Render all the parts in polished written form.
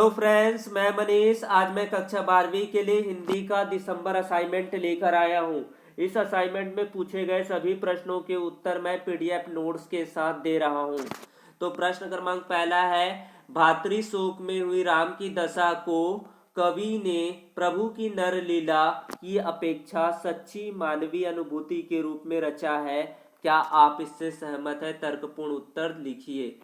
Hello friends, मैं मनीष। आज मैं कक्षा 12वीं के लिए हिंदी का दिसंबर असाइनमेंट लेकर आया हूं। इस असाइनमेंट में पूछे गए सभी प्रश्नों के उत्तर मैं पीडीएफ नोट्स के साथ दे रहा हूं। तो प्रश्न क्रमांक पहला है, भातृ शोक में हुई राम की दशा को कवि ने प्रभु की नर लीला की अपेक्षा सच्ची मानवीय अनुभूति के रूप में रचा है। क्या आप इससे सहमत है? तर्कपूर्ण उत्तर लिखिए।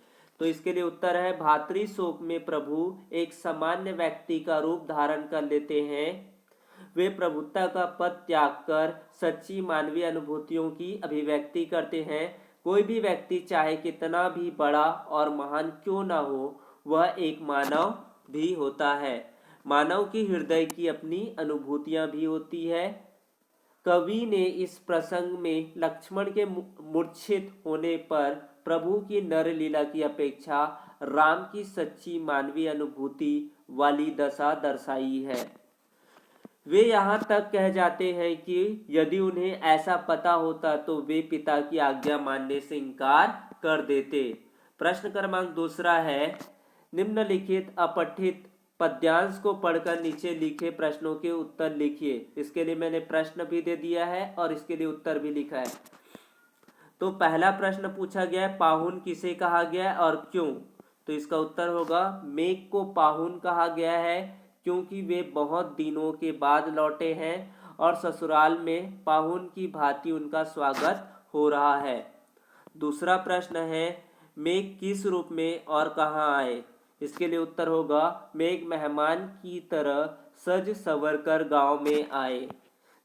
तो इसके लिए उत्तर है, भातृ शोक में प्रभु एक सामान्य व्यक्ति का रूप धारण कर लेते हैं। वे प्रभुता का पद त्याग कर सच्ची मानवीय अनुभूतियों की अभिव्यक्ति करते हैं। कोई भी व्यक्ति चाहे कितना भी बड़ा और महान क्यों ना हो, वह एक मानव भी होता है। मानव की हृदय की अपनी अनुभूतियां भी होती है। कवि ने इस प्रसंग में लक्ष्मण के मूर्छित होने पर प्रभु की नर लीला की अपेक्षा राम की सच्ची मानवीय अनुभूति वाली दशा दर्शाई है। वे यहाँ तक कह जाते हैं कि यदि उन्हें ऐसा पता होता तो वे पिता की आज्ञा मानने से इनकार कर देते। प्रश्न क्रमांक दूसरा है, निम्नलिखित अपठित पद्यांश को पढ़कर नीचे लिखे प्रश्नों के उत्तर लिखिए। इसके लिए मैंने प्रश्न भी दे दिया है और इसके लिए उत्तर भी लिखा है। तो पहला प्रश्न पूछा गया है, पाहुन किसे कहा गया है और क्यों? तो इसका उत्तर होगा, मेघ को पाहुन कहा गया है क्योंकि वे बहुत दिनों के बाद लौटे हैं और ससुराल में पाहुन की भांति उनका स्वागत हो रहा है। दूसरा प्रश्न है, मेघ किस रूप में और कहाँ आए? इसके लिए उत्तर होगा, मेघ मेहमान की तरह सज संवर कर गांव में आए।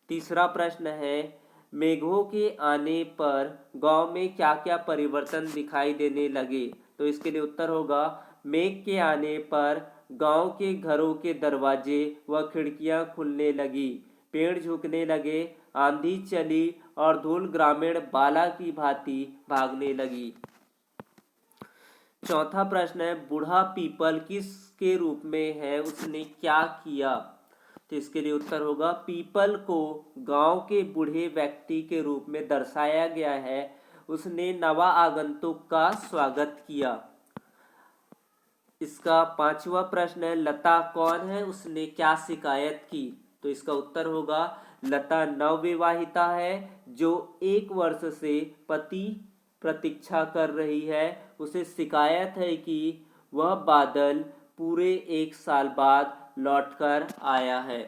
तीसरा प्रश्न है, मेघों के आने पर गांव में क्या क्या परिवर्तन दिखाई देने लगे? तो इसके लिए उत्तर होगा, मेघ के आने पर गांव के घरों के दरवाजे व खिड़कियां खुलने लगी, पेड़ झुकने लगे, आंधी चली और धूल ग्रामीण बाला की भांति भागने लगी। चौथा प्रश्न है, बूढ़ा पीपल किसके रूप में है, उसने क्या किया? तो इसके लिए उत्तर होगा, पीपल को गांव के बूढ़े व्यक्ति के रूप में दर्शाया गया है। उसने नवा आगंतुक का स्वागत किया। इसका पांचवा प्रश्न है, लता कौन है, उसने क्या शिकायत की? तो इसका उत्तर होगा, लता नवविवाहिता है जो 1 वर्ष से पति प्रतीक्षा कर रही है। उसे शिकायत है कि वह बादल पूरे 1 साल बाद लौटकर आया है।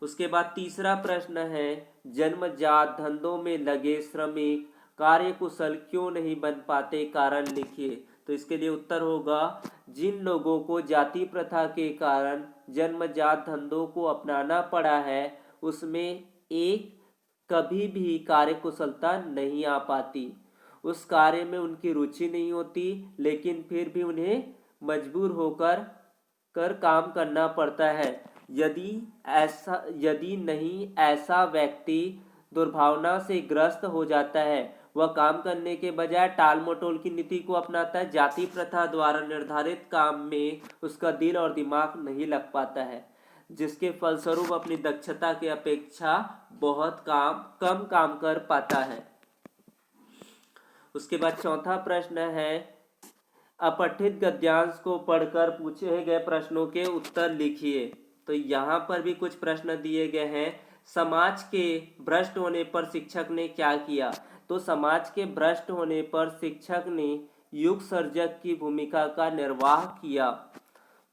उसके बाद तीसरा प्रश्न है, जन्मजात धंधों में लगे श्रमिक कार्यकुशल क्यों नहीं बन पाते, कारण लिखिए। तो इसके लिए उत्तर होगा, जिन लोगों को जाति प्रथा के कारण जन्मजात धंधों को अपनाना पड़ा है, उसमें एक कभी भी कार्यकुशलता नहीं आ पाती। उस कार्य में उनकी रुचि नहीं होती, लेकिन फिर भी उन्हें मजबूर होकर काम करना पड़ता है। यदि नहीं ऐसा व्यक्ति दुर्भावना से ग्रस्त हो जाता है, वह काम करने के बजाय टाल मटोल की नीति को अपनाता है। जाति प्रथा द्वारा निर्धारित काम में उसका दिल और दिमाग नहीं लग पाता है, जिसके फलस्वरूप अपनी दक्षता की अपेक्षा बहुत कम काम कर पाता है। उसके बाद चौथा प्रश्न है, अपठित गद्यांश को पढ़कर पूछे गए प्रश्नों के उत्तर लिखिए। तो यहाँ पर भी कुछ प्रश्न दिए गए हैं। समाज के भ्रष्ट होने पर शिक्षक ने क्या किया? तो समाज के भ्रष्ट होने पर शिक्षक ने युग सर्जक की भूमिका का निर्वाह किया।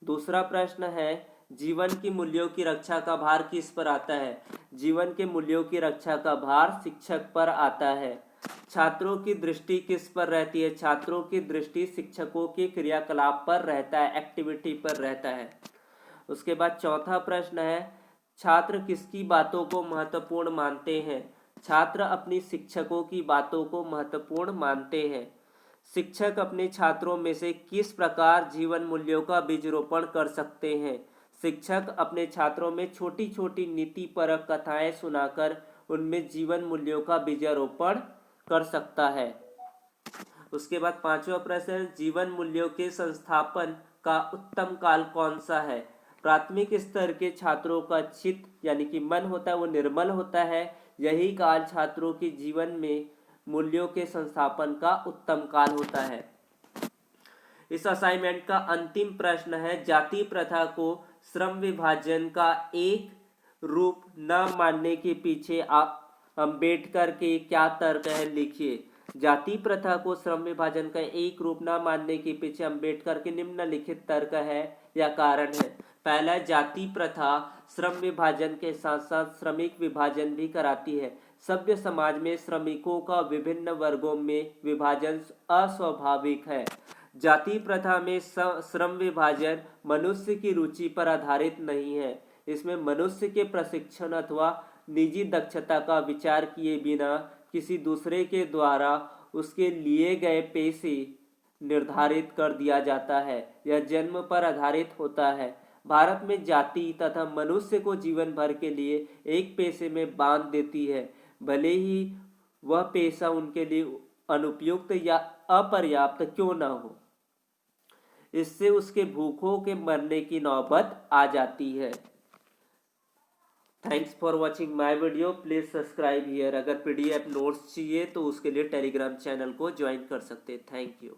दूसरा प्रश्न है, जीवन की मूल्यों की रक्षा का भार किस पर आता है? जीवन के मूल्यों की रक्षा का भार शिक्षक पर आता है। छात्रों की दृष्टि किस पर रहती है? छात्रों की दृष्टि शिक्षकों के क्रियाकलाप पर रहता है, एक्टिविटी पर रहता है। उसके बाद चौथा प्रश्न है, छात्र किसकी बातों को महत्वपूर्ण मानते हैं? छात्र अपनी शिक्षकों की बातों को महत्वपूर्ण मानते हैं। शिक्षक अपने छात्रों में से किस प्रकार जीवन मूल्यों का बीजरोपण कर सकते हैं? शिक्षक अपने छात्रों में छोटी छोटी नीतिपरक कथाएं सुनाकर उनमें जीवन मूल्यों का बीजारोपण कर सकता है। उसके बाद पांचवा प्रश्न, जीवन मूल्यों के संस्थापन का उत्तम काल कौन सा है? प्राथमिक स्तर के छात्रों का चित्त यानी कि मन होता है वो निर्मल होता है। यही काल छात्रों के जीवन में मूल्यों के संस्थापन का उत्तम काल होता है। इस असाइनमेंट का अंतिम प्रश्न है, जाति प्रथा को श्रम विभाजन का एक रूप न मानने के पीछे अंबेडकर के क्या तर्क है, लिखिए। जाति प्रथा को श्रम विभाजन का एक रूप न मानने के पीछे अंबेडकर के निम्नलिखित तर्क है या कारण है। पहला, जाति प्रथा श्रम विभाजन के साथ साथ श्रमिक विभाजन भी कराती है। सभ्य समाज में श्रमिकों का विभिन्न वर्गों में विभाजन अस्वाभाविक है। जाति प्रथा में श्रम विभाजन मनुष्य की रुचि पर आधारित नहीं है। इसमें मनुष्य के प्रशिक्षण अथवा निजी दक्षता का विचार किए बिना किसी दूसरे के द्वारा उसके लिए गए पेशे निर्धारित कर दिया जाता है। यह जन्म पर आधारित होता है। भारत में जाति तथा मनुष्य को जीवन भर के लिए एक पेशे में बांध देती है, भले ही वह पेशा उनके लिए अनुपयुक्त या अपर्याप्त क्यों न हो। इससे उसके भूखों के मरने की नौबत आ जाती है। Thanks for watching my video. Please subscribe here. अगर पीडीएफ नोट्स चाहिए तो उसके लिए टेलीग्राम चैनल को ज्वाइन कर सकते हैं। Thank you.